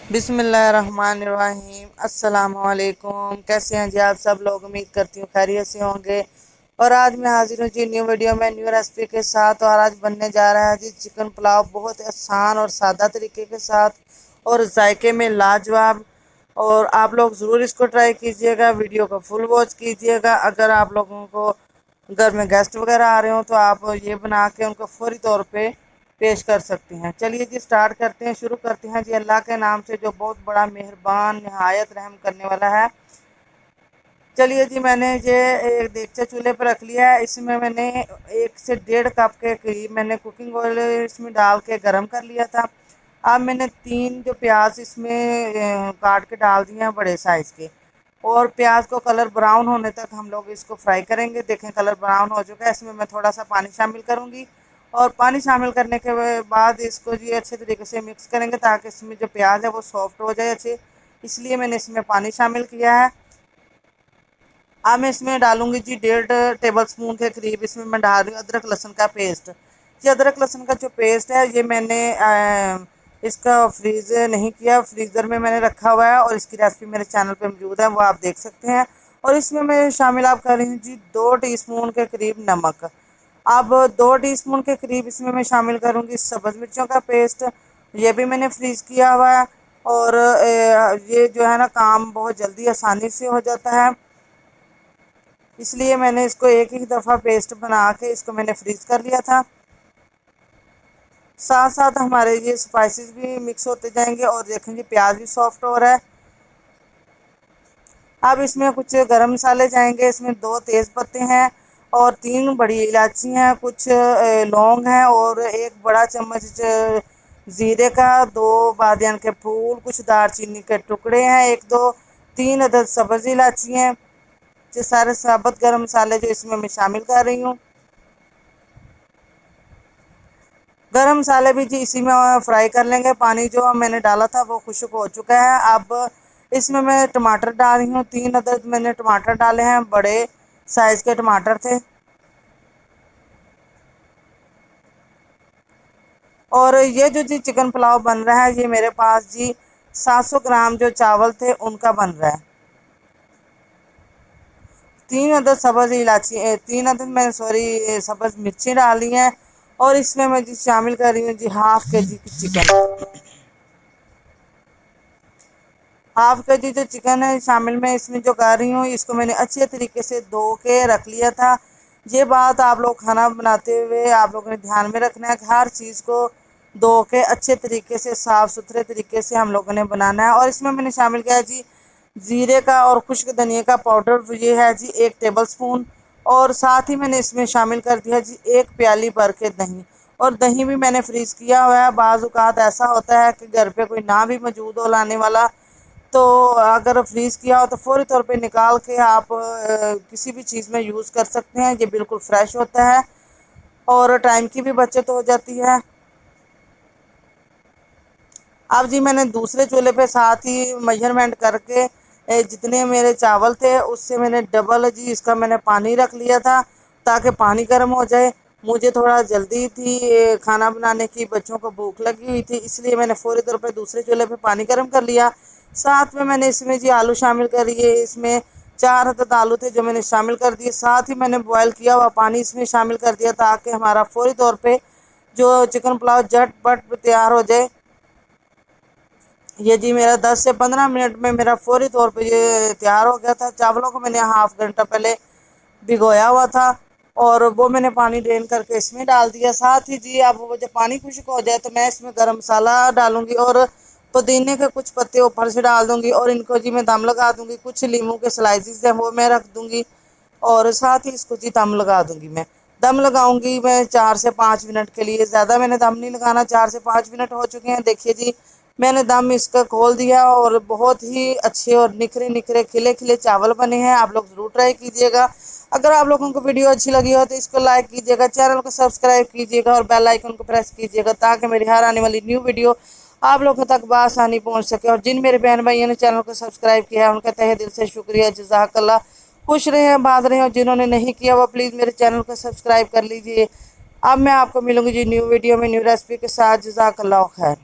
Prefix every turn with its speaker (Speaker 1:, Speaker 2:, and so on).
Speaker 1: बिस्मिल्लाहिर्रहमानिर्रहीम। अस्सलाम वालेकुम। कैसे हैं जी आप सब लोग? उम्मीद करती हूँ खैरियत से होंगे। और आज मैं हाजिर हूँ जी न्यू वीडियो में न्यू रेसिपी के साथ। और आज बनने जा रहा है जी चिकन पुलाव, बहुत आसान और सादा तरीके के साथ और जायके में लाजवाब। और आप लोग ज़रूर इसको ट्राई कीजिएगा, वीडियो को फुल वॉच कीजिएगा। अगर आप लोगों को घर में गेस्ट वगैरह आ रहे हो तो आप ये बना के उनको फौरी तौर पे पेश कर सकती हैं। चलिए जी स्टार्ट करते हैं, शुरू करते हैं जी अल्लाह के नाम से जो बहुत बड़ा मेहरबान नहायत रहम करने वाला है। चलिए जी, मैंने ये एक देगचा चूल्हे पर रख लिया है। इसमें मैंने 1 से 1.5 कप के करीब मैंने कुकिंग ऑयल इसमें डाल के गर्म कर लिया था। अब मैंने 3 जो प्याज इसमें काट के डाल दिए हैं बड़े साइज़ के। और प्याज को कलर ब्राउन होने तक हम लोग इसको फ्राई करेंगे। देखें कलर ब्राउन हो चुका है। इसमें मैं थोड़ा सा पानी शामिल करूँगी और पानी शामिल करने के बाद इसको जी अच्छे तरीके से मिक्स करेंगे ताकि इसमें जो प्याज है वो सॉफ्ट हो जाए अच्छे। इसलिए मैंने इसमें पानी शामिल किया है। अब मैं इसमें डालूंगी जी 1.5 टेबल स्पून के करीब इसमें मैं डाल रही हूँ अदरक लहसुन का पेस्ट। ये अदरक लहसुन का जो पेस्ट है ये मैंने इसका फ्रीज नहीं किया, फ्रीज़र में मैंने रखा हुआ है और इसकी रेसिपी मेरे चैनल पे मौजूद है, वो आप देख सकते हैं। और इसमें मैं शामिल आप कर रही हूँ जी 2 टीस्पून के करीब नमक। अब 2 टीस्पून के करीब इसमें मैं शामिल करूँगी सब्ज़ मिर्चों का पेस्ट, ये भी मैंने फ्रीज़ किया हुआ है। और ये जो है ना काम बहुत जल्दी आसानी से हो जाता है, इसलिए मैंने इसको एक ही दफ़ा पेस्ट बना के इसको मैंने फ्रीज़ कर लिया था। साथ साथ हमारे ये स्पाइसेस भी मिक्स होते जाएंगे और देखेंगे प्याज भी सॉफ्ट हो रहा है। अब इसमें कुछ गरम मसाले जाएंगे। इसमें 2 तेज़ पत्ते हैं और 3 बड़ी इलायची हैं, कुछ लौंग हैं और 1 बड़ा चम्मच ज़ीरे का, 2 बादियान के फूल, कुछ दालचीनी के टुकड़े हैं, 1 2 3 अदद सब्ज़ इलायची हैं। ये सारे साबुत गरम मसाले जो इसमें मैं शामिल कर रही हूँ। गरम मसाले भी जी इसी में फ्राई कर लेंगे। पानी जो मैंने डाला था वो खुश्क हो चुका है। अब इसमें मैं टमाटर डाल रही हूँ। 3 अदद मैंने टमाटर डाले हैं, बड़े साइज़ के टमाटर थे। और ये जो जी चिकन पुलाव बन रहा है ये मेरे पास जी 700 ग्राम जो चावल थे उनका बन रहा है। 3 अदद सब्ज़ इलायची, 3 अदद मैंने सब्ज़ मिर्ची डाली हैं। और इसमें मैं जी शामिल कर रही हूँ जी ½ के जी की चिकन। ½ के जी जो चिकन है शामिल मैं इसमें जो कर रही हूँ, इसको मैंने अच्छे तरीके से धो के रख लिया था। ये बात आप लोग खाना बनाते हुए आप लोगों ने ध्यान में रखना है कि हर चीज़ को धो के अच्छे तरीके से साफ़ सुथरे तरीके से हम लोगों ने बनाना है। और इसमें मैंने शामिल किया है जी ज़ीरे का और खुश्क धनिया का पाउडर, ये है जी 1 टेबल स्पून। और साथ ही मैंने इसमें शामिल कर दिया जी 1 प्याली भर के दही। और दही भी मैंने फ्रीज़ किया हुआ है। बाज़ औक़ात ऐसा होता है कि घर पे कोई ना भी मौजूद हो लाने वाला, तो अगर फ्रीज़ किया हो तो फ़ौरी तौर पे निकाल के आप किसी भी चीज़ में यूज़ कर सकते हैं। ये बिल्कुल फ्रेश होता है और टाइम की भी बचत हो जाती है। अब जी मैंने दूसरे चूल्हे पे साथ ही मेजरमेंट करके जितने मेरे चावल थे उससे मैंने डबल जी इसका मैंने पानी रख लिया था ताकि पानी गर्म हो जाए। मुझे थोड़ा जल्दी थी खाना बनाने की, बच्चों को भूख लगी हुई थी, इसलिए मैंने फ़ौरी तौर पे दूसरे चूल्हे पे पानी गर्म कर लिया। साथ में मैंने इसमें जी आलू शामिल करिए। इसमें 4 अदद आलू थे जो मैंने शामिल कर दिए। साथ ही मैंने बॉयल किया हुआ पानी इसमें शामिल कर दिया ताकि हमारा फ़ौरी तौर पे जो चिकन पुलाव झटपट तैयार हो जाए। ये जी मेरा 10 से 15 मिनट में मेरा फ़ौरी तौर पे ये तैयार हो गया था। चावलों को मैंने ½ घंटा पहले भिगोया हुआ था और वो मैंने पानी ड्रेन करके इसमें डाल दिया। साथ ही जी अब वो जब पानी खुश्क हो जाए तो मैं इसमें गरम मसाला डालूंगी और पुदीने के कुछ पत्ते ऊपर से डाल दूंगी और इनको जी मैं दम लगा दूंगी। कुछ लीमू के स्लाइसिस हैं वो मैं रख दूंगी और साथ ही इसको जी दम लगा दूंगी। मैं दम लगाऊंगी मैं 4 से 5 मिनट के लिए, ज़्यादा मैंने दम नहीं लगाना। 4 से 5 मिनट हो चुके हैं, देखिए जी मैंने दम इसका खोल दिया और बहुत ही अच्छे और निखरे निखरे खिले खिले चावल बने हैं। आप लोग ज़रूर ट्राई कीजिएगा। अगर आप लोगों को वीडियो अच्छी लगी हो तो इसको लाइक कीजिएगा, चैनल को सब्सक्राइब कीजिएगा और बेल आइकन को प्रेस कीजिएगा ताकि मेरी हर आने वाली न्यू वीडियो आप लोगों तक बआसानी पहुंच सके। और जिन मेरे बहन भाइयों ने चैनल को सब्सक्राइब किया है उनका तहे दिल से शुक्रिया, जज़ाकल्लाह। खुश रहें, आबाद रहें। और जिन्होंने नहीं किया वो प्लीज़ मेरे चैनल को सब्सक्राइब कर लीजिए। अब मैं आपको मिलूंगी जी न्यू वीडियो में न्यू रेसिपी के साथ। जज़ाकल्लाह खैर।